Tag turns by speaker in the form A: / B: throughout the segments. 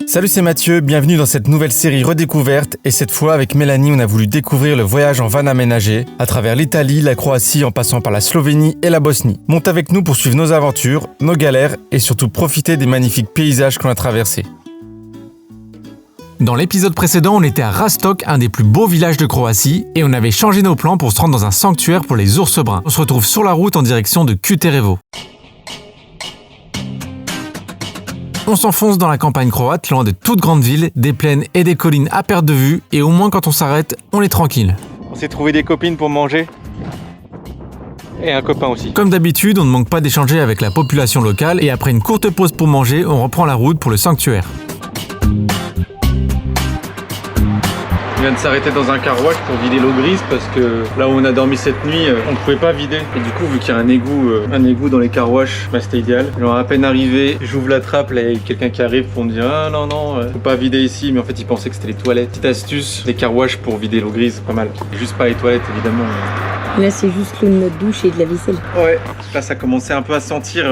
A: Salut, c'est Mathieu, bienvenue dans cette nouvelle série redécouverte et cette fois avec Mélanie on a voulu découvrir le voyage en van aménagé à travers l'Italie, la Croatie en passant par la Slovénie et la Bosnie. Monte avec nous pour suivre nos aventures, nos galères et surtout profiter des magnifiques paysages qu'on a traversés.
B: Dans l'épisode précédent, on était à Rastok, un des plus beaux villages de Croatie, et on avait changé nos plans pour se rendre dans un sanctuaire pour les ours bruns. On se retrouve sur la route en direction de Kuterevo. On s'enfonce dans la campagne croate, loin de toute grande ville, des plaines et des collines à perte de vue, et au moins quand on s'arrête, on est tranquille.
A: On s'est trouvé des copines pour manger et un copain aussi.
B: Comme d'habitude, on ne manque pas d'échanger avec la population locale, et après une courte pause pour manger, on reprend la route pour le sanctuaire.
A: On vient de s'arrêter dans un car wash pour vider l'eau grise parce que là où on a dormi cette nuit, on ne pouvait pas vider. Et du coup, vu qu'il y a un égout dans les car wash, c'était idéal. Alors à peine arrivé, j'ouvre la trappe, là il y a quelqu'un qui arrive pour me dire ah non, faut pas vider ici. Mais en fait, il pensait que c'était les toilettes. Petite astuce, les car wash pour vider l'eau grise, pas mal. Juste pas les toilettes évidemment.
C: Là, c'est juste l'eau de notre douche et de la vaisselle.
A: Ouais, là ça commençait un peu à sentir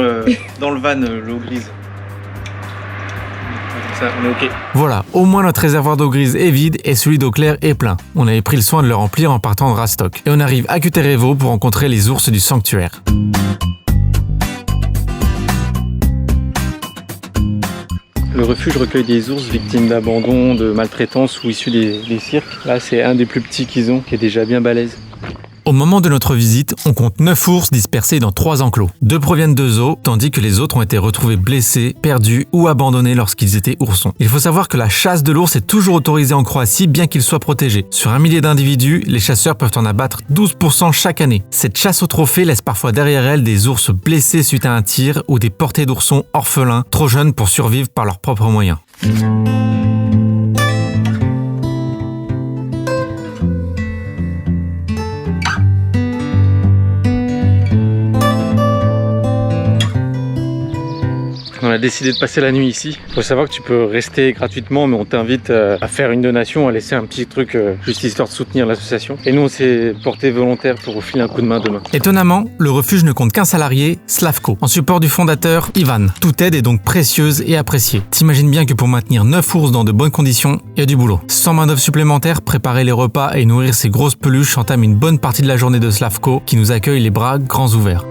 A: dans le van l'eau grise. Ça, on est ok.
B: Voilà, au moins notre réservoir d'eau grise est vide et celui d'eau claire est plein. On avait pris le soin de le remplir en partant de Rastok. Et on arrive à Kuterevo pour rencontrer les ours du sanctuaire.
A: Le refuge recueille des ours victimes d'abandon, de maltraitance ou issus des cirques. Là, c'est un des plus petits qu'ils ont, qui est déjà bien balèze.
B: Au moment de notre visite, on compte 9 ours dispersés dans 3 enclos. 2 proviennent de zoos, tandis que les autres ont été retrouvés blessés, perdus ou abandonnés lorsqu'ils étaient oursons. Il faut savoir que la chasse de l'ours est toujours autorisée en Croatie, bien qu'il soit protégé. Sur 1 millier d'individus, les chasseurs peuvent en abattre 12% chaque année. Cette chasse au trophée laisse parfois derrière elle des ours blessés suite à un tir ou des portées d'oursons orphelins, trop jeunes pour survivre par leurs propres moyens.
A: On a décidé de passer la nuit ici. Il faut savoir que tu peux rester gratuitement, mais on t'invite à faire une donation, à laisser un petit truc juste histoire de soutenir l'association. Et nous, on s'est porté volontaire pour filer un coup de main demain.
B: Étonnamment, le refuge ne compte qu'un salarié, Slavko, en support du fondateur, Ivan. Toute aide est donc précieuse et appréciée. T'imagines bien que pour maintenir 9 ours dans de bonnes conditions, il y a du boulot. Sans main-d'œuvre supplémentaire, préparer les repas et nourrir ces grosses peluches entame une bonne partie de la journée de Slavko, qui nous accueille les bras grands ouverts.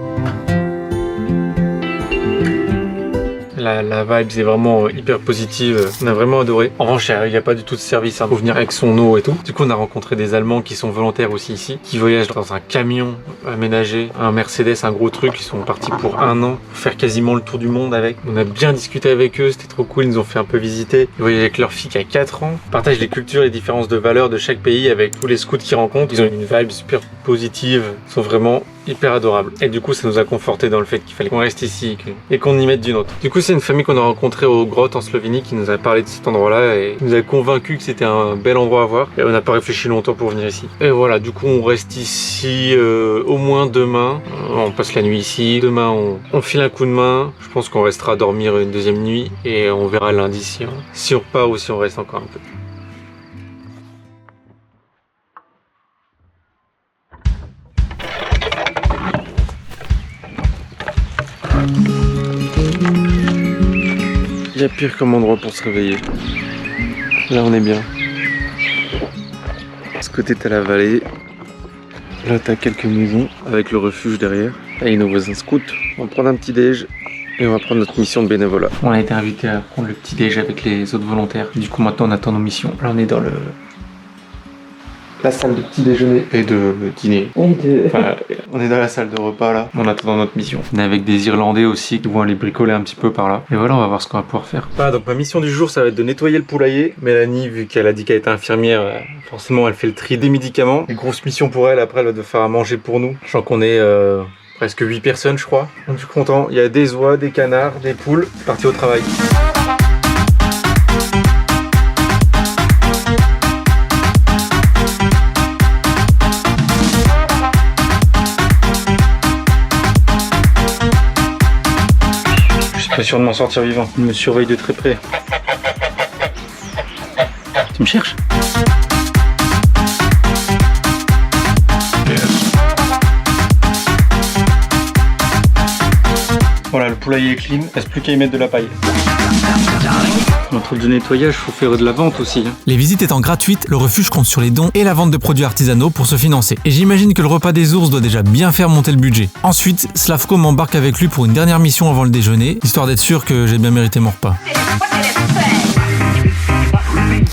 A: La vibe est vraiment hyper positive, on a vraiment adoré. En revanche, il n'y a pas du tout de service, faut venir avec son eau et tout. Du coup, on a rencontré des Allemands qui sont volontaires aussi ici, qui voyagent dans un camion aménagé, un Mercedes, un gros truc. Ils sont partis pour 1 an, pour faire quasiment le tour du monde avec. On a bien discuté avec eux, c'était trop cool, ils nous ont fait un peu visiter. Ils voyagent avec leur fille qui a 4 ans. Ils partagent les cultures et les différences de valeurs de chaque pays avec tous les scouts qu'ils rencontrent. Ils ont une vibe super positive, ils sont vraiment hyper adorable. Et du coup, ça nous a conforté dans le fait qu'il fallait qu'on reste ici et qu'on y mette du nôtre. Du coup, c'est une famille qu'on a rencontrée aux grottes en Slovénie qui nous a parlé de cet endroit-là et nous a convaincus que c'était un bel endroit à voir. Et on n'a pas réfléchi longtemps pour venir ici. Et voilà, du coup, on reste ici au moins demain. On passe la nuit ici. Demain, on file un coup de main. Je pense qu'on restera dormir une deuxième nuit et on verra lundi si on repart ou si on reste encore un peu. Il y a pire comme endroit pour se réveiller. Là on est bien. De ce côté t'as la vallée. Là t'as quelques maisons avec le refuge derrière. Là il y a nos voisins scouts. On va prendre un petit déj et on va prendre notre mission de bénévolat. On a été invité à prendre le petit déj avec les autres volontaires. Du coup maintenant on attend nos missions. Là on est dans la salle de petit déjeuner et de dîner. Enfin, on est dans la salle de repas là, on attend notre mission. On est avec des Irlandais aussi qui vont aller bricoler un petit peu par là. Et voilà, on va voir ce qu'on va pouvoir faire. Donc ma mission du jour, ça va être de nettoyer le poulailler. Mélanie, vu qu'elle a dit qu'elle était infirmière, forcément elle fait le tri des médicaments. Une grosse mission pour elle, après elle va devoir faire à manger pour nous. Je sens qu'on est presque 8 personnes je crois. Donc je suis content, il y a des oies, des canards, des poules, parti au travail. Pas sûr de m'en sortir vivant. Il me surveille de très près. Tu me cherches ? Voilà, le poulailler est clean, il reste plus qu'à y mettre de la paille. Entre le nettoyage, il faut faire de la vente aussi.
B: Les visites étant gratuites, le refuge compte sur les dons et la vente de produits artisanaux pour se financer. Et j'imagine que le repas des ours doit déjà bien faire monter le budget. Ensuite, Slavko m'embarque avec lui pour une dernière mission avant le déjeuner, histoire d'être sûr que j'ai bien mérité mon repas.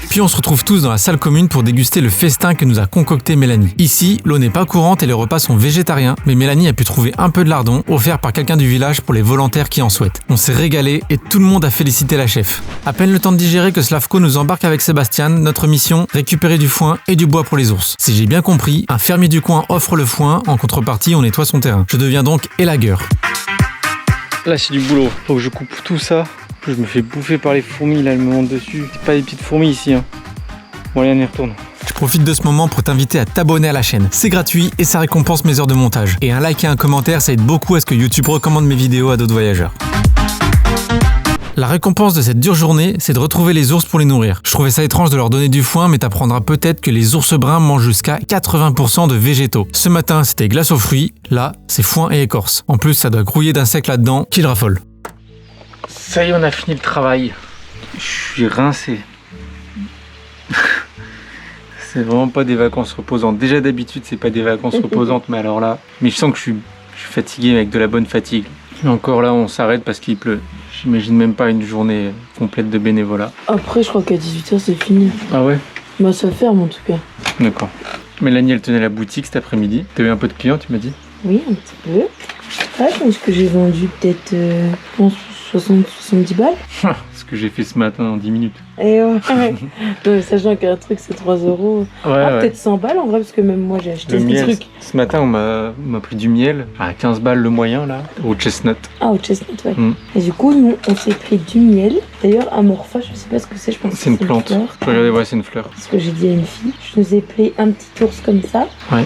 B: Puis on se retrouve tous dans la salle commune pour déguster le festin que nous a concocté Mélanie. Ici, l'eau n'est pas courante et les repas sont végétariens, mais Mélanie a pu trouver un peu de lardon offert par quelqu'un du village pour les volontaires qui en souhaitent. On s'est régalé et tout le monde a félicité la chef. À peine le temps de digérer que Slavko nous embarque avec Sébastien. Notre mission, récupérer du foin et du bois pour les ours. Si j'ai bien compris, un fermier du coin offre le foin, en contrepartie on nettoie son terrain. Je deviens donc élagueur.
A: Là c'est du boulot, faut que je coupe tout ça. Je me fais bouffer par les fourmis là, elles me montent dessus. C'est pas des petites fourmis ici. Bon allez, on y retourne.
B: Je profite de ce moment pour t'inviter à t'abonner à la chaîne. C'est gratuit et ça récompense mes heures de montage. Et un like et un commentaire, ça aide beaucoup à ce que YouTube recommande mes vidéos à d'autres voyageurs. La récompense de cette dure journée, c'est de retrouver les ours pour les nourrir. Je trouvais ça étrange de leur donner du foin, mais t'apprendras peut-être que les ours bruns mangent jusqu'à 80% de végétaux. Ce matin, c'était glace aux fruits. Là, c'est foin et écorce. En plus, ça doit grouiller d'insectes là-dedans qui le raffolent.
A: Ça y est, on a fini le travail. Je suis rincé. C'est vraiment pas des vacances reposantes. Déjà d'habitude, c'est pas des vacances reposantes, mais alors là... Mais je sens que je suis fatigué avec de la bonne fatigue. Mais encore là, on s'arrête parce qu'il pleut. J'imagine même pas une journée complète de bénévolat.
C: Après, je crois qu'à 18h, c'est fini.
A: Ah ouais?
C: Bah, ça ferme en tout cas.
A: D'accord. Mélanie, elle tenait la boutique cet après-midi. T'as eu un peu de clients, tu m'as dit?
C: Oui, un petit peu. Ah, je pense que j'ai vendu peut-être, je pense, 60-70 balles.
A: Ce que j'ai fait ce matin en 10 minutes.
C: Et ouais. Non, mais sachant qu'un truc c'est 3 euros.
A: Ouais,
C: Peut-être 100 balles en vrai, parce que même moi j'ai acheté
A: le
C: des
A: miel.
C: trucs.
A: Ce matin, on m'a pris du miel à 15 balles le moyen, là, au chestnut.
C: Ah, au chestnut, ouais.
A: Mm.
C: Et du coup, nous, on s'est pris du miel. D'ailleurs, Amorpha, je sais pas ce que c'est, je pense que
A: C'est une plante.
C: fleur.
A: Regardez, ouais, c'est une fleur.
C: C'est ce que j'ai dit à une fille. Je nous ai pris un petit ours comme ça.
A: Ouais.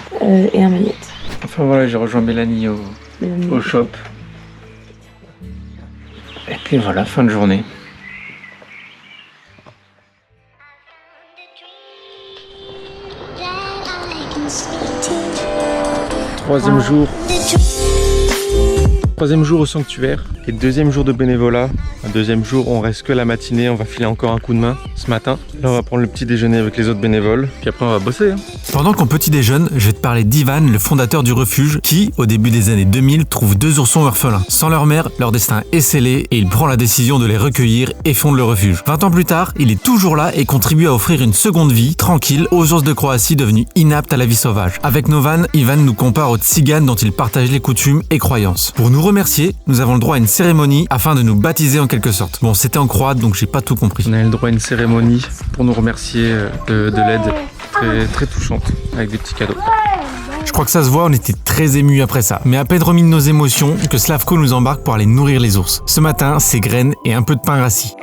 C: Et un magnète.
A: Enfin voilà, j'ai rejoint Mélanie au shop. Et puis voilà, fin de journée. Troisième jour au sanctuaire et deuxième jour de bénévolat. Un deuxième jour, on reste que la matinée, on va filer encore un coup de main ce matin. Là, on va prendre le petit déjeuner avec les autres bénévoles, puis après on va bosser.
B: Pendant qu'on petit déjeune, je vais te parler d'Ivan, le fondateur du refuge, qui, au début des années 2000, trouve 2 oursons orphelins. Sans leur mère, leur destin est scellé et il prend la décision de les recueillir et fonde le refuge. 20 ans plus tard, il est toujours là et contribue à offrir une seconde vie, tranquille, aux ours de Croatie devenus inaptes à la vie sauvage. Avec nos vannes, Ivan nous compare aux tziganes dont il partage les coutumes et croyances. Pour nous remercier, nous avons le droit à une cérémonie afin de nous baptiser en quelque sorte. Bon, c'était en croate donc j'ai pas tout compris.
A: On a eu le droit à une cérémonie pour nous remercier de l'aide très, très touchante, avec des petits cadeaux.
B: Je crois que ça se voit, on était très émus après ça. Mais à peine remis de nos émotions que Slavko nous embarque pour aller nourrir les ours. Ce matin, c'est graines et un peu de pain rassis.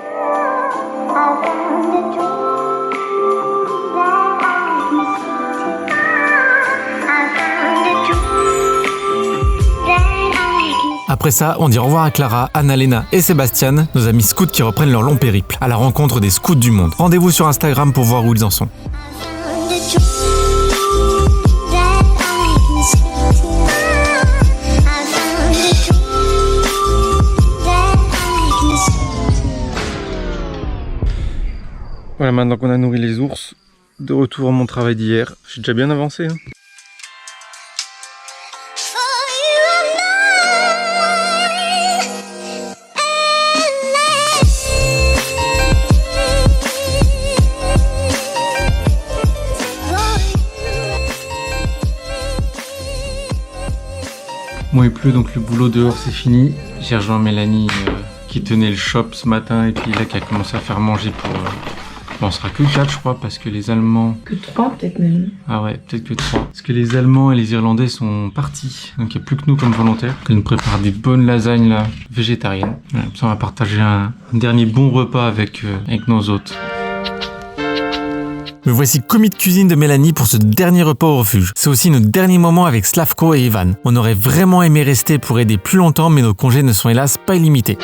B: Après ça, on dit au revoir à Clara, Annalena et Sébastien, nos amis scouts qui reprennent leur long périple, à la rencontre des scouts du monde. Rendez-vous sur Instagram pour voir où ils en sont.
A: Voilà, maintenant qu'on a nourri les ours, de retour à mon travail d'hier. J'ai déjà bien avancé. Bon, il pleut donc le boulot dehors c'est fini. J'ai rejoint Mélanie qui tenait le shop ce matin et puis là qui a commencé à faire manger pour... Bon, on sera que 4 je crois parce que les Allemands...
C: Que 3 peut-être même.
A: Ah ouais, peut-être que 3. Parce que les Allemands et les Irlandais sont partis. Donc il n'y a plus que nous comme volontaires. Elle nous prépare des bonnes lasagnes là, végétariennes. Voilà, comme ça on va partager un dernier bon repas avec nos hôtes.
B: Me voici commis de cuisine de Mélanie pour ce dernier repas au refuge. C'est aussi notre dernier moment avec Slavko et Ivan. On aurait vraiment aimé rester pour aider plus longtemps, mais nos congés ne sont hélas pas illimités.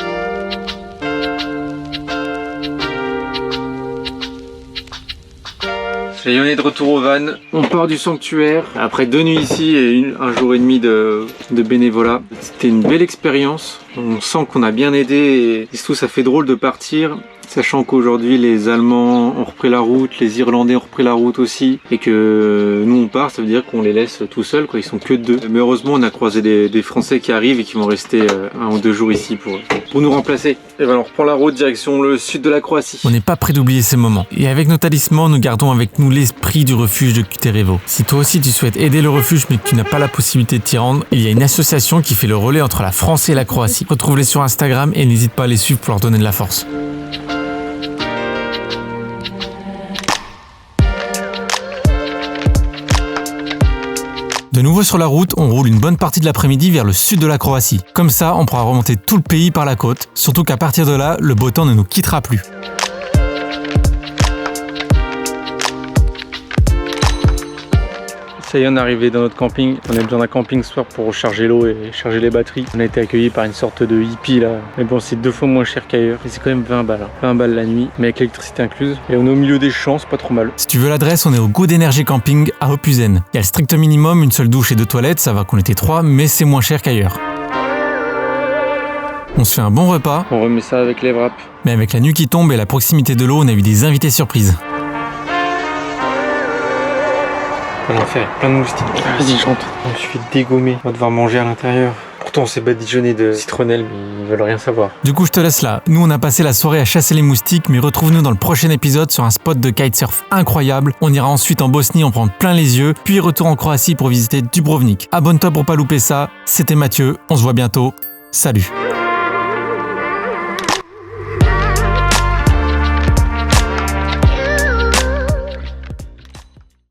A: Ça y est, on est de retour au van. On part du sanctuaire. Après 2 nuits ici et un jour et demi de bénévolat. C'était une belle expérience. On sent qu'on a bien aidé et surtout ça fait drôle de partir. Sachant qu'aujourd'hui les Allemands ont repris la route, les Irlandais ont repris la route aussi, et que nous on part, ça veut dire qu'on les laisse tout seuls, quoi. Ils sont que 2. Mais heureusement on a croisé des Français qui arrivent et qui vont rester 1 ou 2 jours ici pour nous remplacer. Et voilà, on reprend la route direction le sud de la Croatie.
B: On n'est pas prêt d'oublier ces moments. Et avec nos talismans, nous gardons avec nous l'esprit du refuge de Kuterevo. Si toi aussi tu souhaites aider le refuge mais que tu n'as pas la possibilité de t'y rendre, il y a une association qui fait le relais entre la France et la Croatie. Retrouve-les sur Instagram et n'hésite pas à les suivre pour leur donner de la force. De nouveau sur la route, on roule une bonne partie de l'après-midi vers le sud de la Croatie. Comme ça, on pourra remonter tout le pays par la côte, surtout qu'à partir de là, le beau temps ne nous quittera plus.
A: Ça y est, on est arrivé dans notre camping. On a besoin d'un camping ce soir pour recharger l'eau et charger les batteries. On a été accueillis par une sorte de hippie là. Mais bon, c'est 2 fois moins cher qu'ailleurs. Et c'est quand même 20 balles. 20 balles la nuit, mais avec l'électricité incluse. Et on est au milieu des champs, c'est pas trop mal.
B: Si tu veux l'adresse, on est au Good Energy Camping à Opuzen. Il y a le strict minimum, une seule douche et 2 toilettes, ça va qu'on était 3, mais c'est moins cher qu'ailleurs. On se fait un bon repas.
A: On remet ça avec les wraps.
B: Mais avec la nuit qui tombe et la proximité de l'eau, on a eu des invités surprises.
A: On en fait plein de moustiques. Vas-y, je rentre. Je suis dégommé. On va devoir manger à l'intérieur. Pourtant, on s'est badigeonné de citronnelle, mais ils veulent rien savoir.
B: Du coup, je te laisse là. Nous, on a passé la soirée à chasser les moustiques, mais retrouve-nous dans le prochain épisode sur un spot de kitesurf incroyable. On ira ensuite en Bosnie en prendre plein les yeux, puis retour en Croatie pour visiter Dubrovnik. Abonne-toi pour pas louper ça. C'était Mathieu. On se voit bientôt. Salut.